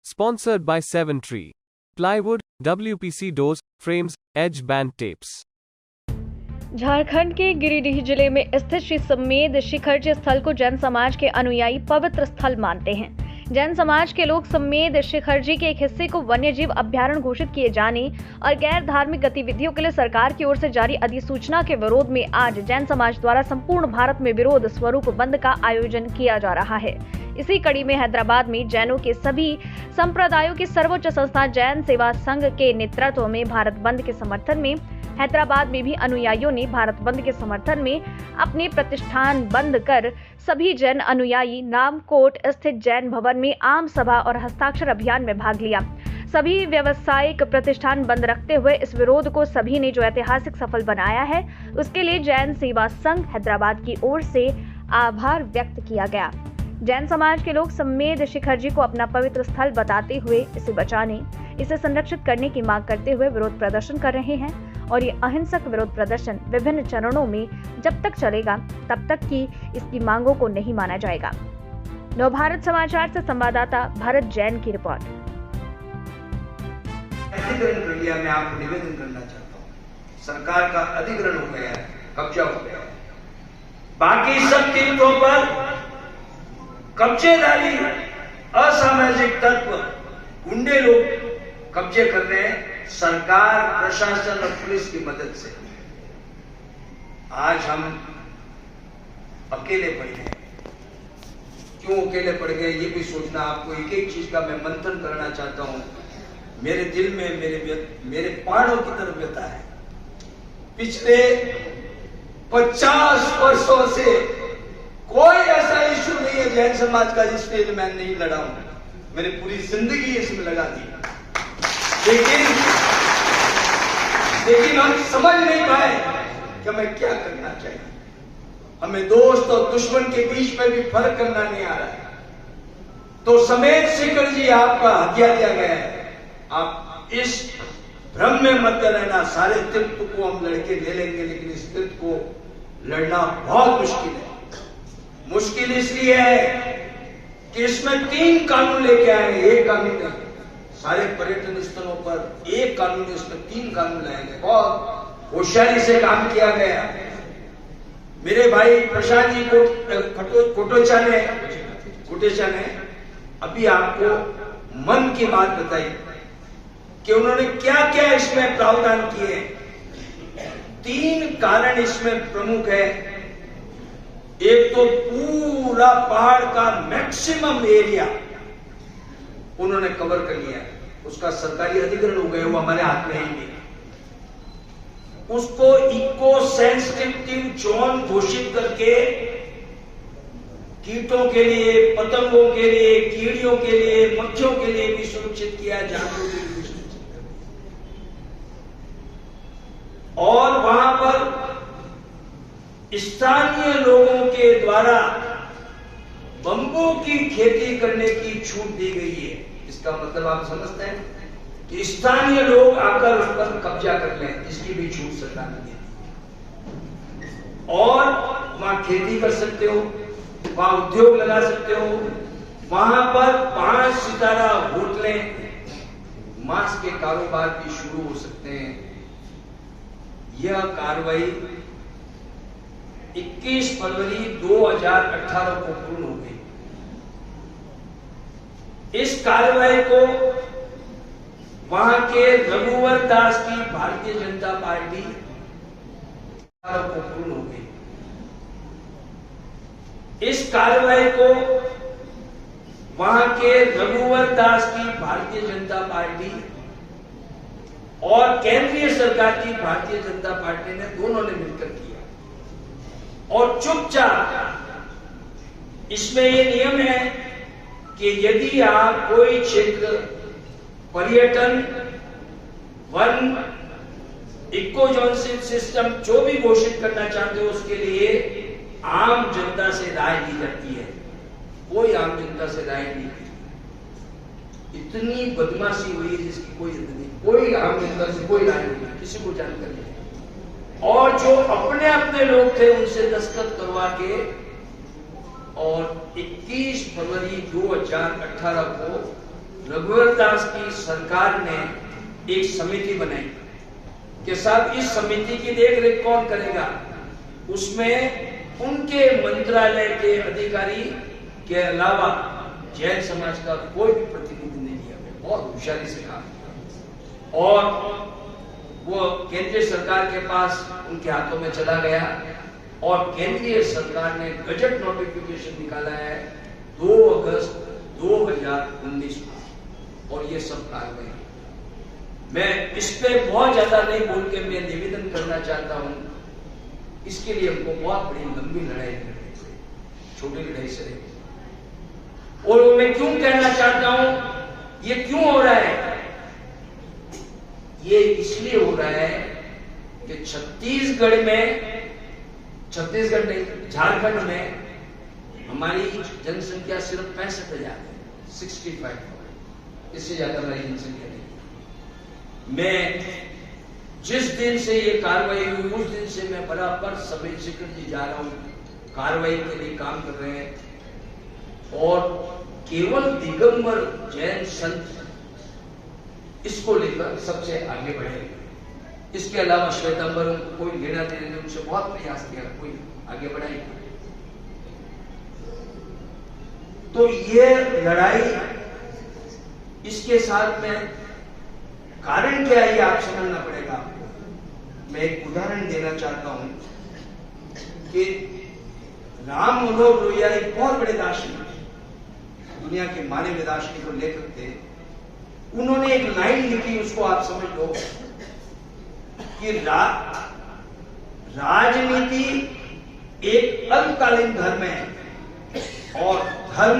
Sponsored by 7Tree. Plywood, WPC doors, frames, edge band tapes. Jharkhand के गिरिडीह जिले में स्थित श्री समेध शिखरजी स्थल को जैन समाज के अनुयायी पवित्र स्थल मानते हैं। जैन समाज के लोग समेध शिखरजी के एक हिस्से को वन्यजीव अभयारण्य घोषित किए जाने और गैर धार्मिक गतिविधियों के लिए सरकार की ओर से जारी अधिसूचना के विरोध में आज जैन समाज द्वारा संपूर्ण भारत में विरोध स्वरूप बंद का आयोजन किया जा रहा है। इसी कड़ी में हैदराबाद में जैनों के सभी संप्रदायों की सर्वोच्च संस्था जैन सेवा संघ के नेतृत्व में भारत बंद के समर्थन में हैदराबाद में भी अनुयायियों ने भारत बंद के समर्थन में अपने प्रतिष्ठान बंद कर सभी जैन अनुयायी नामकोट स्थित जैन भवन में आम सभा और हस्ताक्षर अभियान में भाग लिया। सभी व्यावसायिक प्रतिष्ठान बंद रखते हुए इस विरोध को सभी ने जो ऐतिहासिक सफल बनाया है उसके लिए जैन सेवा संघ हैदराबाद की ओर से आभार व्यक्त किया गया। जैन समाज के लोग समेध शिखरजी को अपना पवित्र स्थल बताते हुए इसे बचाने, इसे संरक्षित करने की मांग करते हुए विरोध प्रदर्शन कर रहे हैं और ये अहिंसक विरोध प्रदर्शन विभिन्न चरणों में जब तक चलेगा तब तक कि इसकी मांगों को नहीं माना जाएगा। नवभारत समाचार से संवाददाता भरत जैन की रिपोर्ट। अधिग्रहण प्रक्रिया में आपको निवेदन करना चाहता हूँ, सरकार का अधिग्रहण हो गया है, कब्जा हो गया है। बाकी सब तीर्थों पर कब्जेदारी असामाजिक तत्व गुंडे लोग कब्जे कर रहे हैं, सरकार प्रशासन और पुलिस की मदद से। आज हम अकेले पड़ गए। क्यों अकेले पड़ गए ये भी सोचना आपको। एक एक चीज का मैं मंथन करना चाहता हूं। मेरे दिल में मेरे प्राणों की तरफ व्यथा है। पिछले 50 वर्षों से कोई ऐसा इश्यू नहीं है जैन समाज का जिसमें मैं नहीं लड़ा हूं। मैंने पूरी जिंदगी इसमें लगा दी, लेकिन हम समझ नहीं पाए कि हमें क्या करना चाहिए। हमें दोस्त और दुश्मन के बीच में भी फर्क करना नहीं आ रहा है। तो समेध शिखरजी आपका हत्या दिया गया है। आप इस भ्रम में मत रहना। सारे तीर्थ को हम लड़के ले लेंगे, लेकिन इस तीर्थ को लड़ना बहुत मुश्किल है। मुश्किल इसलिए है कि इसमें 3 कानून लेके आए। एक कानून नहीं, सारे पर्यटन स्थलों पर एक कानून, इसमें 3 कानून लाए गए। बहुत होशियारी से काम किया गया। मेरे भाई प्रशांत जी कोटेचा ने अभी आपको मन की बात बताई कि उन्होंने क्या क्या इसमें प्रावधान किए। 3 कारण इसमें प्रमुख है। एक तो पूरा पहाड़ का मैक्सिमम एरिया उन्होंने कवर कर लिया, उसका सरकारी अधिग्रहण हो गया, वो हमारे हाथ में ही नहीं। उसको इको सेंसिटिव जोन घोषित करके कीटों के लिए, पतंगों के लिए, कीड़ियों के लिए, मक्खियों के लिए भी सुरक्षित किया, जानवरों के लिए भी सुरक्षित कर दिया। और वहां पर स्थानीय लोगों के द्वारा बंबू की खेती करने की छूट दी गई है। इसका मतलब आप समझते हैं कि स्थानीय लोग आकर उस पर कब्जा कर लें, इसकी भी छूट सरकार ने दी। और वहां खेती कर सकते हो, वहां उद्योग लगा सकते हो, वहां पर 5 सितारा होटलें, मांस के कारोबार भी शुरू हो सकते हैं। यह कार्रवाई 21 फरवरी 2018 को पूर्ण हो गई। इस कार्रवाई को वहां के रघुवर दास की भारतीय जनता पार्टी को पूर्ण हो गई। इस कार्रवाई को वहां के रघुवर दास की भारतीय जनता पार्टी और केंद्रीय सरकार की भारतीय जनता पार्टी ने दोनों ने मिलकर किया। और चुपचाप इसमें यह नियम है कि यदि आप कोई क्षेत्र पर्यटन, वन, इकोजोन सिस्टम जो भी घोषित करना चाहते हो उसके लिए आम जनता से राय ली जाती है। कोई आम जनता से राय नहीं ली। इतनी बदमाशी हुई है जिसकी कोई नहीं। कोई आम जनता से कोई राय नहीं, किसी को जानकारी नहीं। और जो अपने अपने लोग थे उनसे दस्तखत करवा के और 21 फरवरी 2018 को रघुवर दास की सरकार ने एक समिति बनाई कि साहब इस समिति की देखरेख कौन करेगा। उसमें उनके मंत्रालय के अधिकारी के अलावा जैन समाज का कोई भी प्रतिनिधि नहीं लिया गया। बहुत होशियारी से कहा और वो केंद्रीय सरकार के पास उनके हाथों में चला गया और केंद्रीय सरकार ने गजट नोटिफिकेशन निकाला है 2 अगस्त 2019 को और ये सब कार्रवाई। मैं इस पे बहुत ज्यादा नहीं बोल के मैं निवेदन करना चाहता हूं, इसके लिए हमको बहुत बड़ी लंबी लड़ाई लड़नी पड़ी, छोटी लड़ाई से नहीं। और मैं क्यों कहना चाहता हूं ये क्यों हो रहा है, ये इसलिए हो रहा है कि छत्तीसगढ़ नहीं झारखंड में हमारी जनसंख्या सिर्फ 65,000 है, 65, इससे ज्यादा हमारी जनसंख्या नहीं। मैं जिस दिन से ये कार्रवाई हुई उस दिन से मैं बराबर सभी शिखर जी जा रहा हूं, कार्रवाई के लिए काम कर रहे हैं और केवल दिगंबर जैन संत इसको लेकर सबसे आगे बढ़े। इसके अलावा श्वेतांबर कोई लेना देने उनसे बहुत प्रयास किया, कोई आगे बढ़ाई। तो ये लड़ाई इसके साथ में कारण क्या है ये आप समझना पड़ेगा। मैं एक उदाहरण देना चाहता हूं कि राम मनोहर लोहिया एक बहुत बड़े दार्शनिक, दुनिया के माने हुए दार्शनिक और लेखक थे। उन्होंने एक लाइन लिखी, उसको आप समझ लो कि राजनीति एक अल्पकालीन धर्म है और धर्म